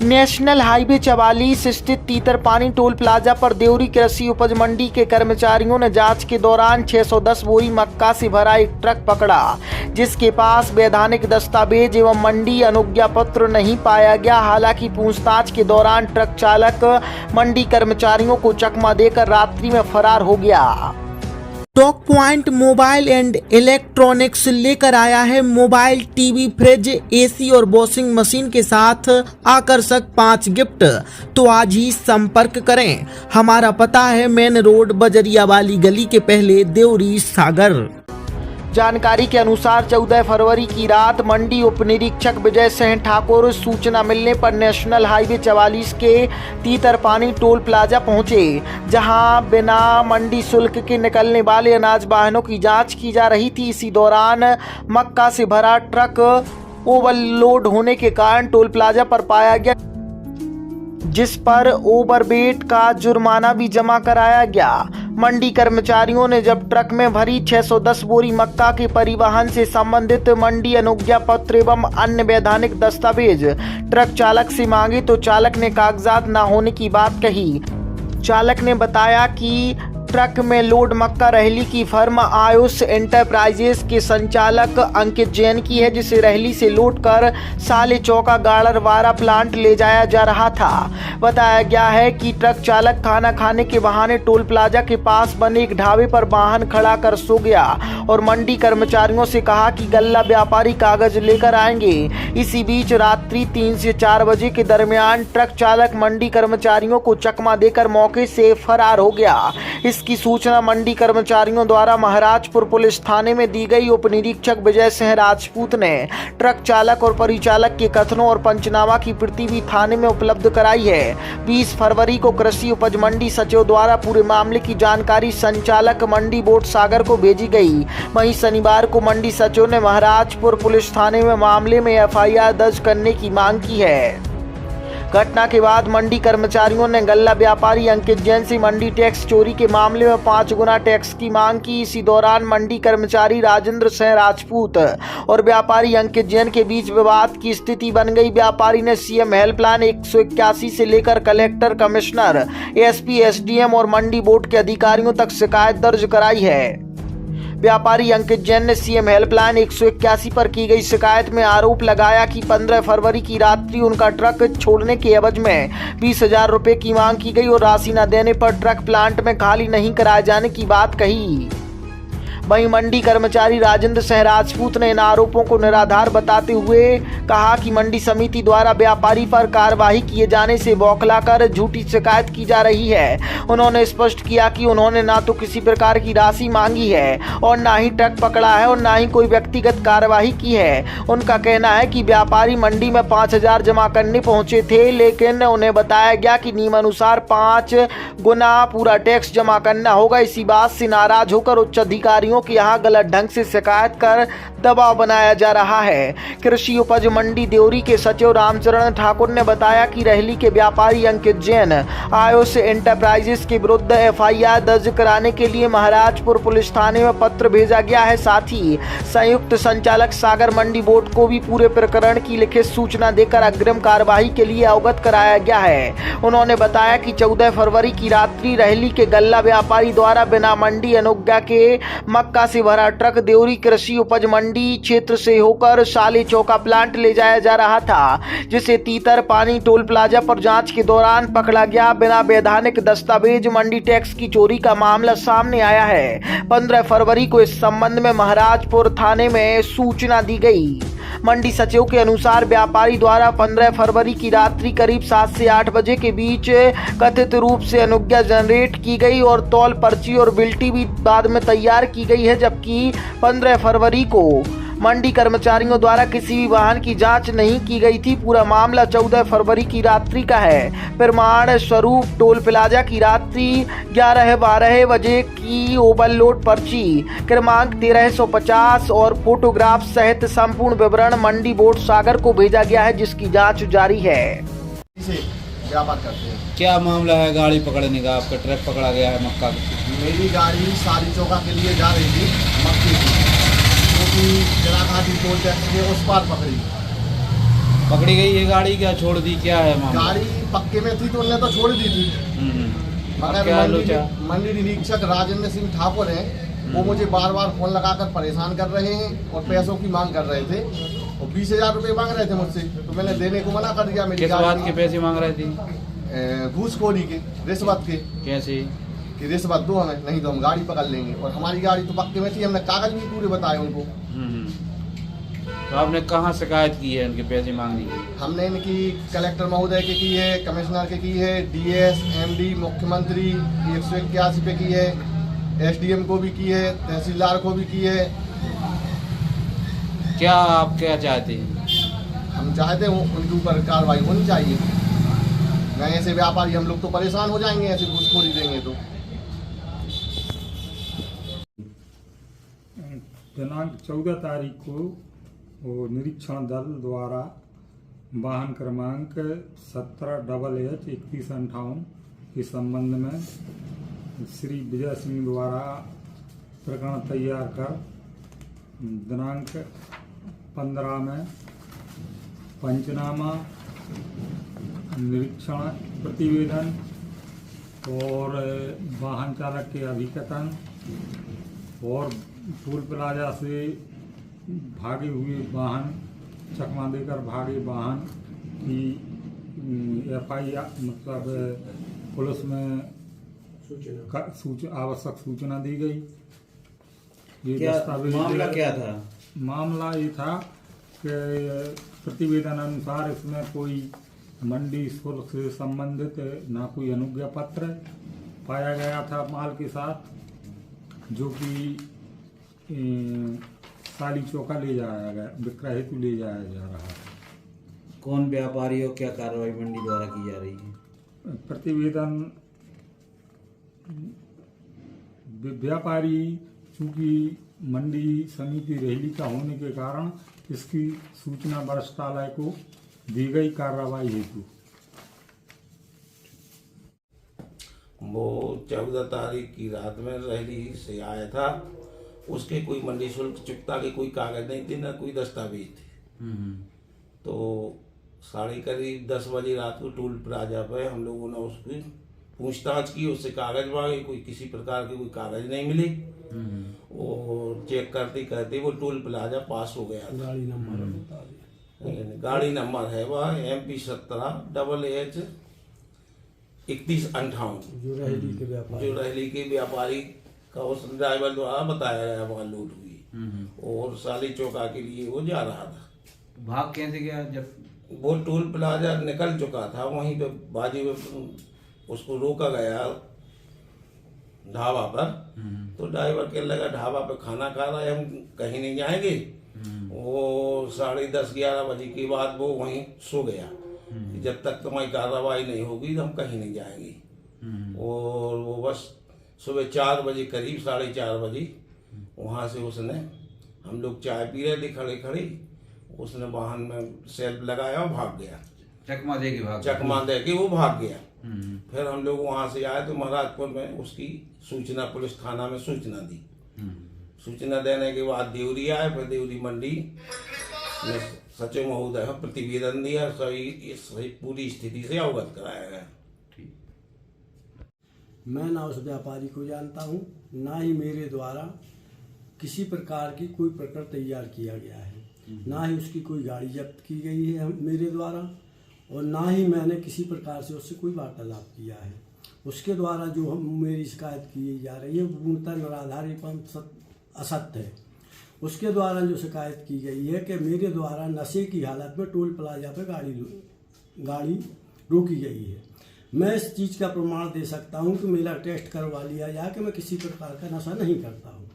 National highway 44 स्थित तीतरपानी toll plaza पर देवरी कृषि उपज मंडी के कर्मचारियों ने जांच के दौरान 610 बोरी मक्का से भरा एक ट्रक पकड़ा, जिसके पास वैधानिक दस्तावेज एवं मंडी अनुज्ञा पत्र नहीं पाया गया। हालांकि पूछताछ के दौरान ट्रक चालक मंडी कर्मचारियों को चकमा देकर रात्रि में फरार हो गया। Talk point mobile and electronics लेकर आया है मोबाइल, टीवी, फ्रिज, एसी और वॉशिंग मशीन के साथ आकर्षक 5 गिफ्ट। तो आज ही संपर्क करें। हमारा पता है मेन रोड बजरिया वाली गली के पहले, देवरी, सागर। जानकारी के अनुसार 14 फरवरी की रात मंडी उप निरीक्षक विजय सिंह ठाकुर सूचना मिलने पर नेशनल हाईवे 44 के तीतरपानी टोल प्लाजा पहुंचे, जहां बिना मंडी शुल्क के निकलने वाले अनाज वाहनों की जांच की जा रही थी। इसी दौरान मक्का से भरा ट्रक ओवरलोड होने के कारण टोल प्लाजा पर पाया गया, जिस पर ओवरवेट का जुर्माना भी जमा कराया गया। मंडी कर्मचारियों ने जब ट्रक में भरी 610 बोरी मक्का के परिवहन से संबंधित मंडी अनुज्ञा पत्र एवं अन्य वैधानिक दस्तावेज ट्रक चालक से मांगे तो चालक ने कागजात न होने की बात कही। चालक ने बताया कि ट्रक में लोड मक्का रहली की फर्म आयुष एंटरप्राइजेस के संचालक अंकित जैन की है, जिसे रहली से लोड कर साले चौका गाड़रवारा प्लांट ले जाया जा रहा था। बताया गया है कि ट्रक चालक खाना खाने के बहाने टोल प्लाजा के पास बने एक ढाबे पर वाहन खड़ा कर सो गया और मंडी कर्मचारियों से कहा कि गल्ला व्यापारी कागज लेकर आएंगे। इसी बीच रात्रि 3 से 4 बजे के दरमियान ट्रक चालक मंडी कर्मचारियों को चकमा देकर मौके से फरार हो गया। इसकी सूचना मंडी कर्मचारियों द्वारा महाराजपुर पुलिस थाने में दी गई। उप निरीक्षक विजय सिंह राजपूत ने ट्रक चालक और परिचालक के कथनों और पंचनामा की प्रति भी थाने में उपलब्ध कराई है। 20 फरवरी को कृषि उपज मंडी सचिव द्वारा पूरे मामले की जानकारी संचालक मंडी बोर्ड सागर को भेजी गई। वहीं शनिवार को मंडी सचिव ने महाराजपुर पुलिस थाने में मामले में एफआईआर दर्ज करने की मांग की है। घटना के बाद मंडी कर्मचारियों ने गल्ला व्यापारी अंकित जैन से मंडी टैक्स चोरी के मामले में 5 गुना टैक्स की मांग की। इसी दौरान मंडी कर्मचारी राजेंद्र सिंह राजपूत और व्यापारी अंकित जैन के बीच विवाद की स्थिति बन गई। व्यापारी ने सीएम हेल्पलाइन 181 से लेकर कलेक्टर, कमिश्नर, एसपी, एसडीएम और मंडी बोर्ड के अधिकारियों तक शिकायत दर्ज कराई है। व्यापारी अंकित जैन ने सीएम हेल्पलाइन 181 पर की गई शिकायत में आरोप लगाया कि 15 फरवरी की रात्रि उनका ट्रक छोड़ने के एवज में 20,000 रुपए की मांग की गई और राशि न देने पर ट्रक प्लांट में खाली नहीं कराए जाने की बात कही। वहीं मंडी कर्मचारी राजेंद्र सिंह राजपूत ने इन आरोपों को निराधार बताते हुए कहा कि मंडी समिति द्वारा व्यापारी पर कार्रवाई किए जाने से बौखलाकर झूठी शिकायत की जा रही है। उन्होंने स्पष्ट किया कि उन्होंने ना तो किसी प्रकार की राशि मांगी है और ना ही ट्रक पकड़ा है और ना ही कोई व्यक्तिगत कार्रवाई की है। उनका कहना है कि व्यापारी मंडी में 5,000 जमा करने पहुंचे थे, लेकिन उन्हें बताया गया कि नियमानुसार 5 गुना पूरा टैक्स जमा करना होगा। इसी बात से नाराज होकर उच्च अधिकारियों कि यहाँ गलत ढंग से शिकायत कर दबाव बनाया जा रहा है। कृषि उपज मंडी देवरी के सचिव रामचरण ठाकुर ने बताया कि रहली के व्यापारी अंकित जैन आयुष एंटरप्राइजेस के विरुद्ध एफआईआर दर्ज कराने के लिए महाराजपुर पुलिस थाने में पत्र भेजा गया है। साथ ही संयुक्त संचालक सागर मंडी बोर्ड को भी पूरे प्रकरण की लिखित सूचना देकर अग्रिम कार्रवाई के लिए अवगत कराया गया है। उन्होंने बताया कि 14 फरवरी की रात्रि रहली के गल्ला व्यापारी द्वारा बिना मंडी अनुज्ञा के मक्का से भरा ट्रक देवरी कृषि उपज मंडी क्षेत्र से होकर साले चौका प्लांट ले जाया जा रहा था, जिसे तीतरपानी टोल प्लाजा पर जांच के दौरान पकड़ा गया। बिना वैधानिक दस्तावेज मंडी टैक्स की चोरी का मामला सामने आया है। 15 फरवरी को इस संबंध में महाराजपुर थाने में सूचना दी गई। मंडी सचिव के अनुसार व्यापारी द्वारा 15 फरवरी की रात्रि करीब 7 से 8 बजे के बीच कथित रूप से अनुज्ञा जनरेट की गई और तौल पर्ची और बिल्टी भी बाद में तैयार की गई है, जबकि 15 फरवरी को मंडी कर्मचारियों द्वारा किसी भी वाहन की जांच नहीं की गई थी। पूरा मामला 14 फरवरी की रात्रि का है। प्रमाण स्वरूप टोल प्लाजा की रात्रि 11-12 बजे की ओवरलोड पर्ची क्रमांक 1350 और फोटोग्राफ सहित संपूर्ण विवरण मंडी बोर्ड सागर को भेजा गया है, जिसकी जांच जारी है। क्या मामला है गाड़ी पकड़ने का? आपका ट्रक पकड़ा गया है मक्का की। मेरी गाड़ी साली चौका के लिए जा रही थी मक्की की, क्योंकि जलाघाटी टोल टैक्स के उस पार पकड़ी। पकड़ी गई ये गाड़ी, क्या छोड़ दी, क्या है मामला? गाड़ी पक्के में थी तो उन्होंने तो छोड़ दी थी, मगर क्या लोचा? मंडी निरीक्षक राजेंद्र सिंह ठाकुर हैं, वो मुझे बार बार फोन लगाकर परेशान कर रहे हैं और पैसों की मांग कर रहे थे और 20,000 रुपये मांग रहे थे मुझसे, तो मैंने देने को मना कर दिया। मेरी किस बात के पैसे मांग रहे थे? घूसखोरी के, रिश्वत के, कैसे? कि रिश्वत दो हमें, नहीं तो हम गाड़ी पकड़ लेंगे। और हमारी गाड़ी तो पक्के में थी, हमने कागज भी पूरे बताए उनको। तो आपने कहाँ शिकायत की है उनके पैसे मांगने की? हमने इनकी कलेक्टर महोदय के की है, कमिश्नर के की है, डीएस, एमडी, मुख्यमंत्री 181 पे की है, एसडीएम को भी की है, तहसीलदार को भी की है। क्या आप क्या चाहते हैं? हम चाहते हैं उनके ऊपर कार्रवाई होनी चाहिए। नहीं ऐसे व्यापारी हम लोग तो परेशान हो जाएंगे, ऐसे घूसखोरी देंगे तो। दिनांक 14 तारीख को वो निरीक्षण दल द्वारा वाहन क्रमांक 17HH3158 के संबंध में श्री विजय सिंह द्वारा प्रकरण तैयार कर दिनांक 15 में पंचनामा, निरीक्षण प्रतिवेदन और वाहन चालक के अभिकथन और टोल प्लाजा से भागे हुए वाहन, चकमा देकर भागे वाहन की FIR मतलब पुलिस में आवश्यक सूचना दी गई। ये दस्तावेज मामला क्या था? मामला ये था कि प्रतिवेदन अनुसार इसमें कोई मंडी शुल्क से संबंधित ना कोई अनुज्ञा पत्र पाया गया था माल के साथ, जो कि साली चौका ले जाया गया, विक्रय हेतु ले जाया जा रहा है। कौन व्यापारी और क्या कार्रवाई मंडी द्वारा की जा रही है? प्रतिवेदन व्यापारी चूंकि मंडी समिति रेहली का होने के कारण इसकी सूचना वरिष्ठालय को दी गई कार्रवाई हेतु। वो 14 तारीख की रात में रेहली से आया था, उसके कोई मंडी शुल्क चुकता के कोई कागज नहीं थे, ना कोई दस्तावेज थे। तो करीब 10 बजे रात को टोल प्लाजा पे हम लोगों ने उसकी पूछताछ की, उससे कागज मांगे, कोई किसी प्रकार के कोई कागज नहीं मिले और चेक करते करते वो टोल प्लाजा पास हो गया था। गाड़ी नंबर है वह MP 17HH3158 जो रेहली के व्यापारी का उस ड्राइवर द्वारा बताया गया वहाँ लूट हुई और साली चौका के लिए वो जा रहा था। भाग कैसे गया? जब वो टोल प्लाजा निकल चुका था, वहीं पे बाजू में उसको रोका गया ढाबा पर, तो ड्राइवर कहने लगा ढाबा पे खाना खा रहा है, हम कहीं नहीं जाएंगे। वो 10:30-11 बजे के बाद वो वहीं सो गया कि जब तक तुम्हारी कार्रवाई नहीं होगी तो हम कहीं नहीं जाएंगे। और वो बस सुबह 4 बजे करीब 4:30 बजे वहाँ से उसने, हम लोग चाय पी रहे थे खड़े खड़े, उसने वाहन में सेल्फ लगाया और भाग गया। चकमा दे के वो भाग गया। फिर हम लोग वहाँ से आए तो महाराजपुर में उसकी सूचना पुलिस थाना में सूचना दी। सूचना देने के बाद देवरी आए, फिर देवरी मंडी में सचिव महोदय को प्रतिवेदन दिया, सही पूरी स्थिति से अवगत कराया गया। मैं ना उस व्यापारी को जानता हूँ, ना ही मेरे द्वारा किसी प्रकार की कोई प्रकरण तैयार किया गया है, ना ही उसकी कोई गाड़ी जब्त की गई है मेरे द्वारा, और ना ही मैंने किसी प्रकार से उससे कोई वार्तालाप किया है। उसके द्वारा जो मेरी शिकायत की जा रही है वो पूर्णतः निराधार एवं असत्य है। उसके द्वारा जो शिकायत की गई है कि मेरे द्वारा नशे की हालत में टोल प्लाजा पे गाड़ी रोकी गई है। मैं इस चीज़ का प्रमाण दे सकता हूं कि मेरा टेस्ट करवा लिया जाए कि मैं किसी प्रकार का नशा नहीं करता हूं।